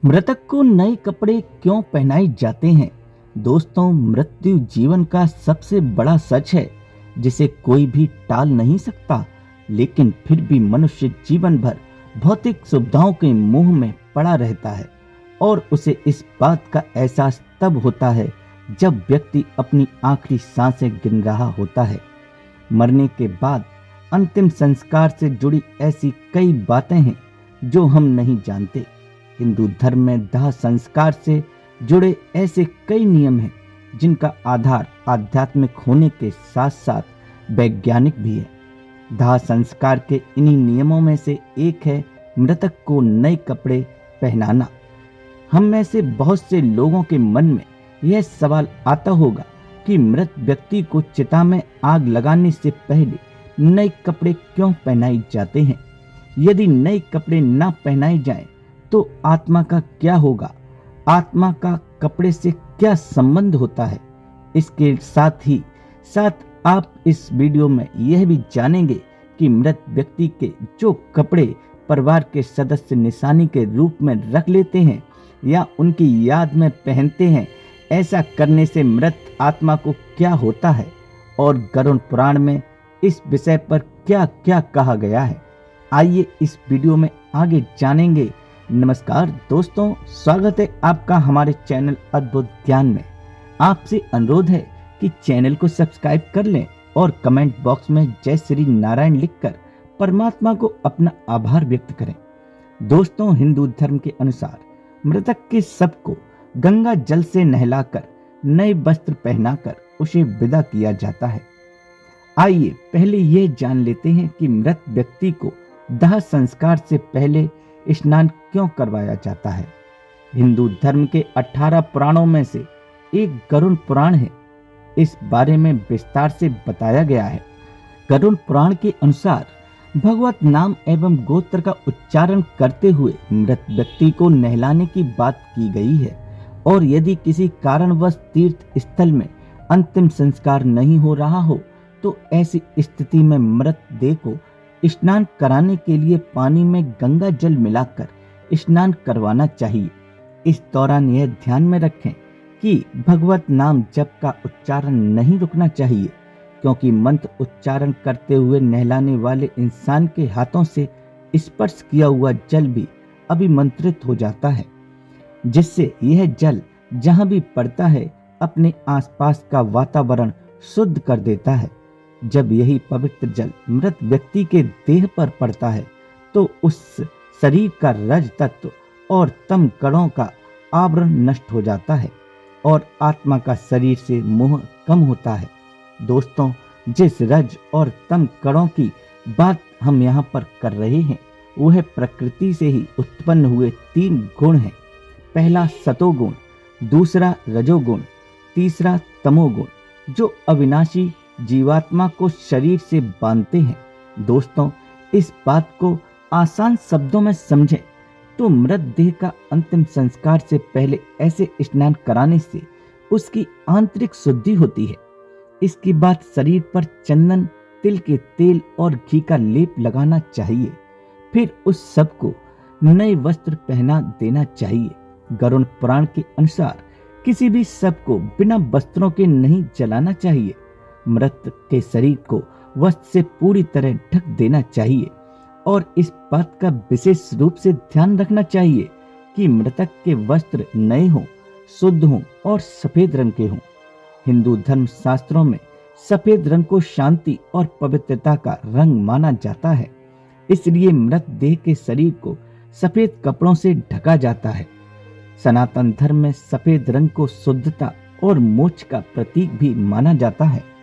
मृतक को नए कपड़े क्यों पहनाए जाते हैं? दोस्तों, मृत्यु जीवन का सबसे बड़ा सच है जिसे कोई भी टाल नहीं सकता। लेकिन फिर भी मनुष्य जीवन भर भौतिक सुविधाओं के मोह में पड़ा रहता है और उसे इस बात का एहसास तब होता है जब व्यक्ति अपनी आखिरी सांसें गिन रहा होता है। मरने के बाद अंतिम संस्कार से जुड़ी ऐसी कई बातें हैं जो हम नहीं जानते। हिंदू धर्म में दाह संस्कार से जुड़े ऐसे कई नियम हैं जिनका आधार आध्यात्मिक होने के साथ साथ वैज्ञानिक भी है। दाह संस्कार के इन्हीं नियमों में से एक है मृतक को नए कपड़े पहनाना। हम में से बहुत से लोगों के मन में यह सवाल आता होगा कि मृत व्यक्ति को चिता में आग लगाने से पहले नए कपड़े क्यों पहनाए जाते हैं? यदि नए कपड़े ना पहनाए जाएं तो आत्मा का क्या होगा? आत्मा का कपड़े से क्या संबंध होता है? इसके साथ ही साथ आप इस वीडियो में यह भी जानेंगे कि मृत व्यक्ति के जो कपड़े परिवार के सदस्य निशानी के रूप में रख लेते हैं या उनकी याद में पहनते हैं, ऐसा करने से मृत आत्मा को क्या होता है और गरुड़ पुराण में इस विषय पर क्या क्या कहा गया है। आइए इस वीडियो में आगे जानेंगे। नमस्कार दोस्तों, स्वागत है आपका हमारे चैनल अद्भुत ज्ञान में। आपसे अनुरोध है कि चैनल को सब्सक्राइब कर लें और कमेंट बॉक्स में जय श्री नारायण लिखकर परमात्मा को अपना आभार व्यक्त करें। दोस्तों, हिंदू धर्म के अनुसार मृतक के शव को गंगा जल से नहलाकर नए वस्त्र पहनाकर उसे विदा किया जाता है। आइए पहले यह जान लेते हैं कि मृत व्यक्ति को दाह संस्कार से पहले स्नान क्यों करवाया जाता है। हिंदू धर्म के 18 पुराणों में से एक गरुड़ पुराण है। इस बारे में विस्तार से बताया गया है। गरुड़ पुराण के अनुसार भगवत नाम एवं गोत्र का उच्चारण करते हुए मृत व्यक्ति को नहलाने की बात की गई है और यदि किसी कारणवश तीर्थ स्थल में अंतिम संस्कार नहीं हो रहा हो तो ऐसी स्थिति में मृत देह को स्नान कराने के लिए पानी में गंगा जल मिलाकर स्नान करवाना चाहिए। इस दौरान यह ध्यान में रखें कि भगवत नाम जप का उच्चारण नहीं रुकना चाहिए, क्योंकि मंत्र उच्चारण करते हुए नहलाने वाले इंसान के हाथों से स्पर्श किया हुआ जल भी अभिमंत्रित हो जाता है, जिससे यह जल जहां भी पड़ता है अपने आसपास का वातावरण शुद्ध कर देता है। जब यही पवित्र जल मृत व्यक्ति के देह पर पड़ता है तो उस शरीर का रज तत्व और तम कणों का आवरण नष्ट हो जाता है और आत्मा का शरीर से मोह कम होता है। दोस्तों, जिस रज और तम कणों की बात हम यहाँ पर कर रहे हैं वह प्रकृति से ही उत्पन्न हुए 3 गुण हैं। पहला सतोगुण, दूसरा रजोगुण, तीसरा तमोगुण, जो अविनाशी जीवात्मा को शरीर से बांधते हैं। दोस्तों, इस बात को आसान शब्दों में समझें तो मृत देह का अंतिम संस्कार से पहले ऐसे स्नान कराने से उसकी आंतरिक शुद्धि होती है। इसके बाद शरीर पर चंदन, तिल के तेल और घी का लेप लगाना चाहिए। फिर उस शव को नए वस्त्र पहना देना चाहिए। गरुड़ पुराण के अनुसार किसी भी शव को बिना वस्त्रों के नहीं जलाना चाहिए। मृत के शरीर को वस्त्र से पूरी तरह ढक देना चाहिए और इस बात का विशेष रूप से ध्यान रखना चाहिए कि मृतक के वस्त्र नए हों, शुद्ध हों और सफेद रंग के हों। हिंदू धर्म शास्त्रों में सफेद रंग को शांति और पवित्रता का रंग माना जाता है, इसलिए मृत देह के शरीर को सफेद कपड़ों से ढका जाता है। सनातन धर्म में सफेद रंग को शुद्धता और मोक्ष का प्रतीक भी माना जाता है।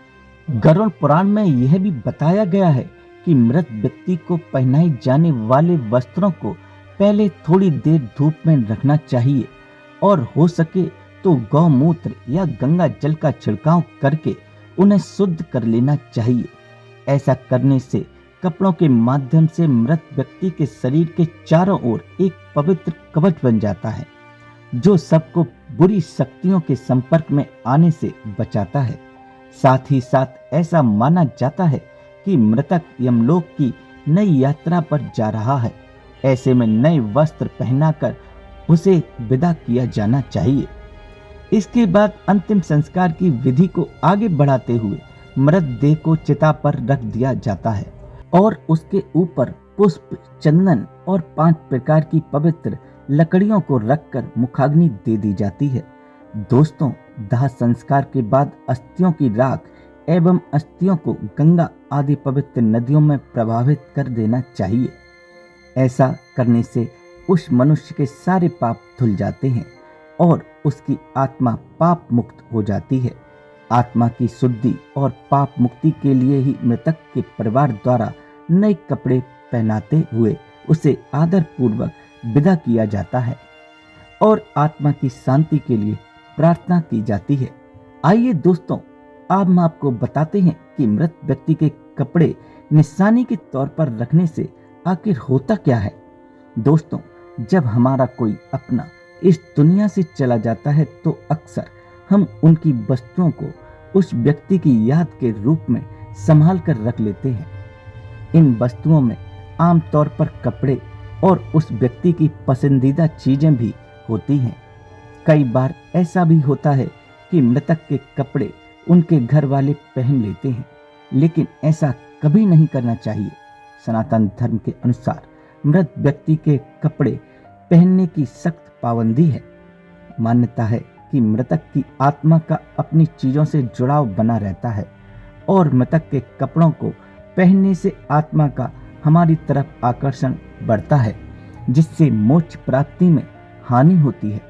गरुड़ पुराण में यह भी बताया गया है कि मृत व्यक्ति को पहनाए जाने वाले वस्त्रों को पहले थोड़ी देर धूप में रखना चाहिए और हो सके तो गौमूत्र या गंगा जल का छिड़काव करके उन्हें शुद्ध कर लेना चाहिए। ऐसा करने से कपड़ों के माध्यम से मृत व्यक्ति के शरीर के चारों ओर एक पवित्र कवच बन जाता है, जो सबको बुरी शक्तियों के संपर्क में आने से बचाता है। साथ ही साथ ऐसा माना जाता है कि मृतक यमलोक की नई यात्रा पर जा रहा है। ऐसे में नए वस्त्र पहनाकर उसे विदा किया जाना चाहिए। इसके बाद अंतिम संस्कार की विधि को आगे बढ़ाते हुए मृतदेह को चिता पर रख दिया जाता है और उसके ऊपर पुष्प, चंदन और 5 प्रकार की पवित्र लकड़ियों को रखकर मुखाग्नि दे दी जाती है। दोस्तों, दाह संस्कार के बाद अस्थियों की राख एवं अस्थियों को गंगा आदि पवित्र नदियों में प्रवाहित कर देना चाहिए। ऐसा करने से उस मनुष्य के सारे पाप धुल जाते हैं और उसकी आत्मा पाप मुक्त हो जाती है। आत्मा की शुद्धि और पाप मुक्ति के लिए ही मृतक के परिवार द्वारा नए कपड़े पहनाते हुए उसे आदर पूर्वक विदा किया जाता है और आत्मा की शांति के लिए प्रार्थना की जाती है। आइए दोस्तों, अब हम आपको बताते हैं कि मृत व्यक्ति के कपड़े निशानी के तौर पर रखने से आखिर होता क्या है। दोस्तों, जब हमारा कोई अपना इस दुनिया से चला जाता है तो अक्सर हम उनकी वस्तुओं को उस व्यक्ति की याद के रूप में संभाल कर रख लेते हैं। इन वस्तुओं में आमतौर पर कपड़े और उस व्यक्ति की पसंदीदा चीजें भी होती हैं। कई बार ऐसा भी होता है कि मृतक के कपड़े उनके घर वाले पहन लेते हैं, लेकिन ऐसा कभी नहीं करना चाहिए। सनातन धर्म के अनुसार मृत व्यक्ति के कपड़े पहनने की सख्त पाबंदी है। मान्यता है कि मृतक की आत्मा का अपनी चीजों से जुड़ाव बना रहता है और मृतक के कपड़ों को पहनने से आत्मा का हमारी तरफ आकर्षण बढ़ता है, जिससे मोक्ष प्राप्ति में हानि होती है।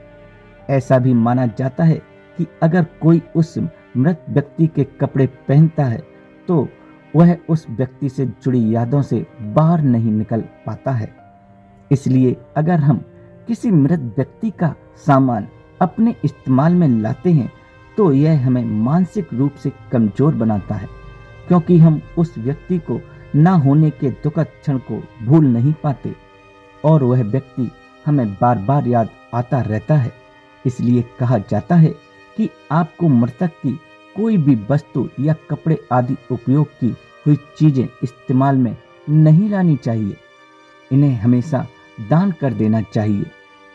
ऐसा भी माना जाता है कि अगर कोई उस मृत व्यक्ति के कपड़े पहनता है तो वह उस व्यक्ति से जुड़ी यादों से बाहर नहीं निकल पाता है। इसलिए अगर हम किसी मृत व्यक्ति का सामान अपने इस्तेमाल में लाते हैं तो यह हमें मानसिक रूप से कमजोर बनाता है, क्योंकि हम उस व्यक्ति को ना होने के दुखद क्षण को भूल नहीं पाते और वह व्यक्ति हमें बार बार याद आता रहता है। इसलिए कहा जाता है कि आपको मृतक की कोई भी वस्तु या कपड़े आदि उपयोग की हुई चीजें इस्तेमाल में नहीं लानी चाहिए। इन्हें हमेशा दान कर देना चाहिए।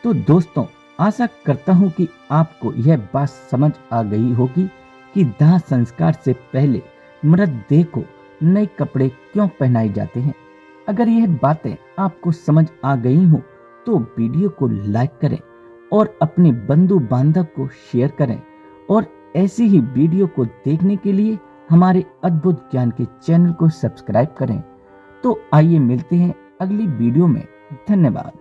तो दोस्तों, आशा करता हूँ कि आपको यह बात समझ आ गई होगी कि दाह संस्कार से पहले मृतदेह को नए कपड़े क्यों पहनाए जाते हैं। अगर यह बातें आपको समझ आ गई हो तो वीडियो को लाइक करें और अपने बंधु बांधव को शेयर करें और ऐसी ही वीडियो को देखने के लिए हमारे अद्भुत ज्ञान के चैनल को सब्सक्राइब करें। तो आइए मिलते हैं अगली वीडियो में। धन्यवाद।